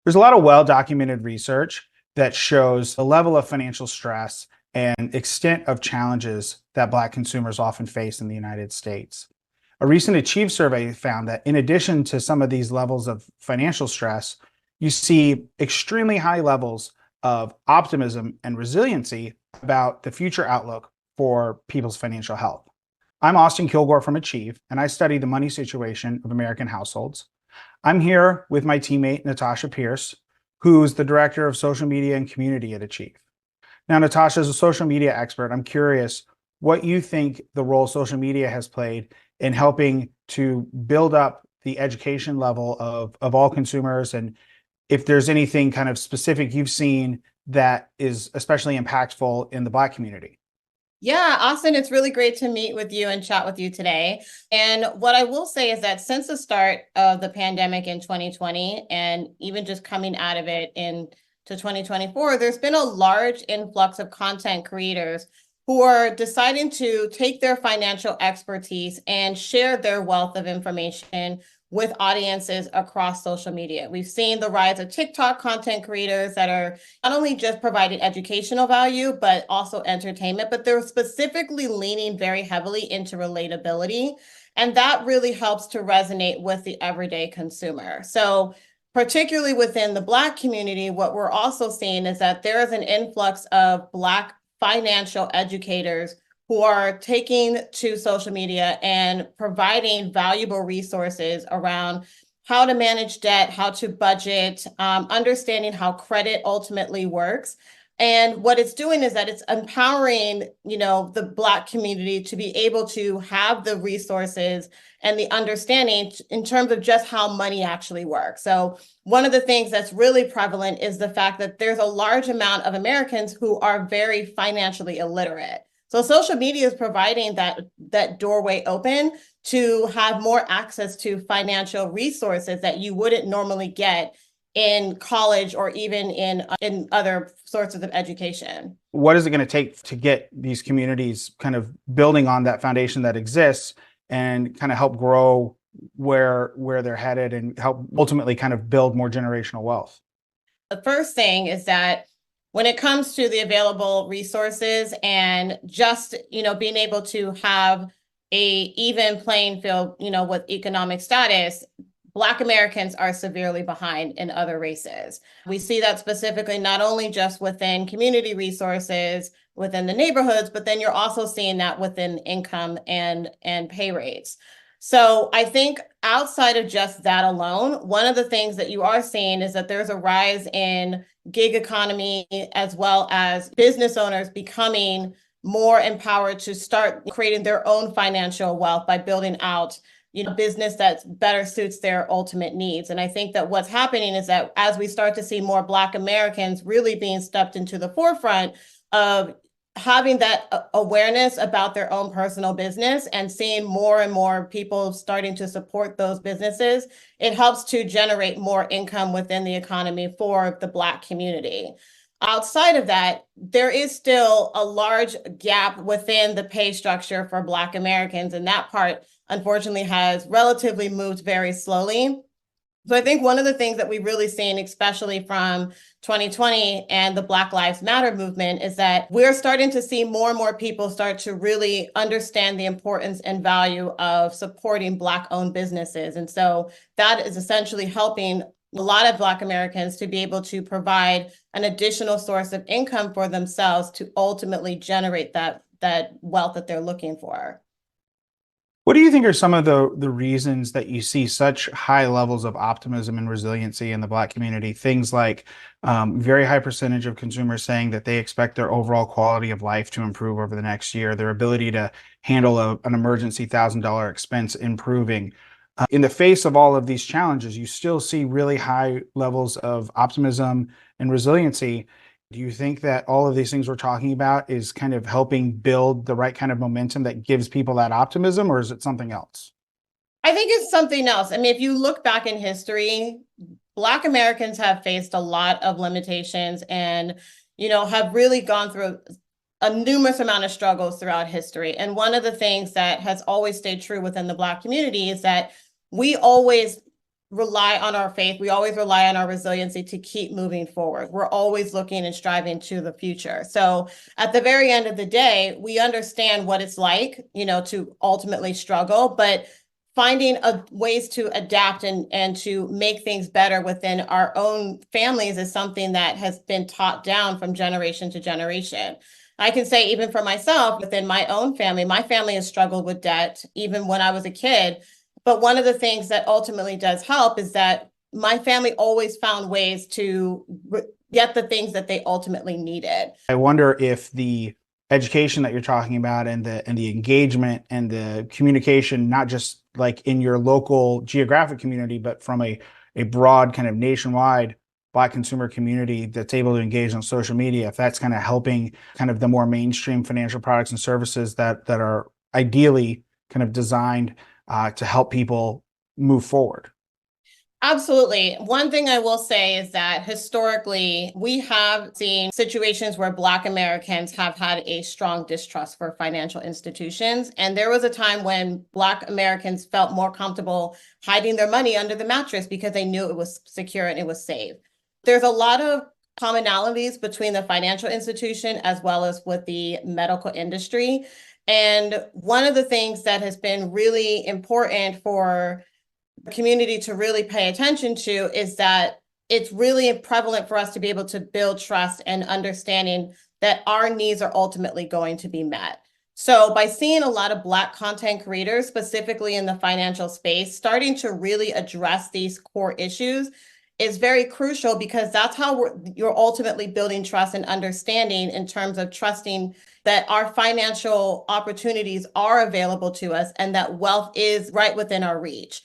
There's a lot of well-documented research that shows the level of financial stress and extent of challenges that Black consumers often face in the United States. A recent Achieve survey found that in addition to some of these levels of financial stress, you see extremely high levels of optimism and resiliency about the future outlook for people's financial health. I'm Austin Kilgore from Achieve, and I study the money situation of American households. I'm here with my teammate, Natasha Pearce, who's the director of social media and community at Achieve. Now, Natasha, as a social media expert, I'm curious what you think the role social media has played in helping to build up the education level of all consumers, and if there's anything kind of specific you've seen that is especially impactful in the Black community. Yeah, Austin, it's really great to meet with you and chat with you today. And what I will say is that since the start of the pandemic in 2020, and even just coming out of it into 2024, there's been a large influx of content creators who are deciding to take their financial expertise and share their wealth of information with audiences across social media. We've seen the rise of TikTok content creators that are not only just providing educational value, but also entertainment, but they're specifically leaning very heavily into relatability. And that really helps to resonate with the everyday consumer. So particularly within the Black community, what we're also seeing is that there is an influx of Black financial educators who are taking to social media and providing valuable resources around how to manage debt, how to budget, understanding how credit ultimately works. And what it's doing is that it's empowering, the Black community to be able to have the resources and the understanding in terms of just how money actually works. So one of the things that's really prevalent is the fact that there's a large amount of Americans who are very financially illiterate. So social media is providing that doorway open to have more access to financial resources that you wouldn't normally get in college or even in other sources of education. What is it going to take to get these communities kind of building on that foundation that exists and kind of help grow where they're headed and help ultimately kind of build more generational wealth? The first thing is that when it comes to the available resources and just, being able to have a even playing field, with economic status, Black Americans are severely behind in other races. We see that specifically not only just within community resources, within the neighborhoods, but then you're also seeing that within income and pay rates. So I think outside of just that alone, one of the things that you are seeing is that there's a rise in gig economy, as well as business owners becoming more empowered to start creating their own financial wealth by building out business that better suits their ultimate needs. And I think that what's happening is that as we start to see more Black Americans really being stepped into the forefront of having that awareness about their own personal business and seeing more and more people starting to support those businesses, it helps to generate more income within the economy for the Black community. Outside of that, there is still a large gap within the pay structure for Black Americans, and that part, unfortunately, has relatively moved very slowly. So I think one of the things that we've really seen, especially from 2020 and the Black Lives Matter movement, is that we're starting to see more and more people start to really understand the importance and value of supporting Black-owned businesses. And so that is essentially helping a lot of Black Americans to be able to provide an additional source of income for themselves to ultimately generate that wealth that they're looking for. What do you think are some of the reasons that you see such high levels of optimism and resiliency in the Black community? Things like very high percentage of consumers saying that they expect their overall quality of life to improve over the next year, their ability to handle an emergency $1,000 expense improving. In the face of all of these challenges, you still see really high levels of optimism and resiliency. Do you think that all of these things we're talking about is kind of helping build the right kind of momentum that gives people that optimism, or is it something else? I think it's something else. I mean, if you look back in history, Black Americans have faced a lot of limitations and, have really gone through a numerous amount of struggles throughout history. And one of the things that has always stayed true within the Black community is that we always rely on our faith. We always rely on our resiliency to keep moving forward. We're always looking and striving to the future. So at the very end of the day, we understand what it's like, to ultimately struggle, but finding ways to adapt and to make things better within our own families is something that has been taught down from generation to generation. I can say even for myself, within my own family, my family has struggled with debt even when I was a kid. But one of the things that ultimately does help is that my family always found ways to get the things that they ultimately needed. I wonder if the education that you're talking about and the engagement and the communication, not just like in your local geographic community, but from a broad kind of nationwide Black consumer community that's able to engage on social media, if that's kind of helping kind of the more mainstream financial products and services that are ideally kind of designed to help people move forward. Absolutely. One thing I will say is that historically, we have seen situations where Black Americans have had a strong distrust for financial institutions. And there was a time when Black Americans felt more comfortable hiding their money under the mattress because they knew it was secure and it was safe. There's a lot of commonalities between the financial institution as well as with the medical industry. And one of the things that has been really important for community to really pay attention to is that it's really prevalent for us to be able to build trust and understanding that our needs are ultimately going to be met. So by seeing a lot of Black content creators, specifically in the financial space, starting to really address these core issues is very crucial, because that's how you're ultimately building trust and understanding in terms of trusting that our financial opportunities are available to us and that wealth is right within our reach.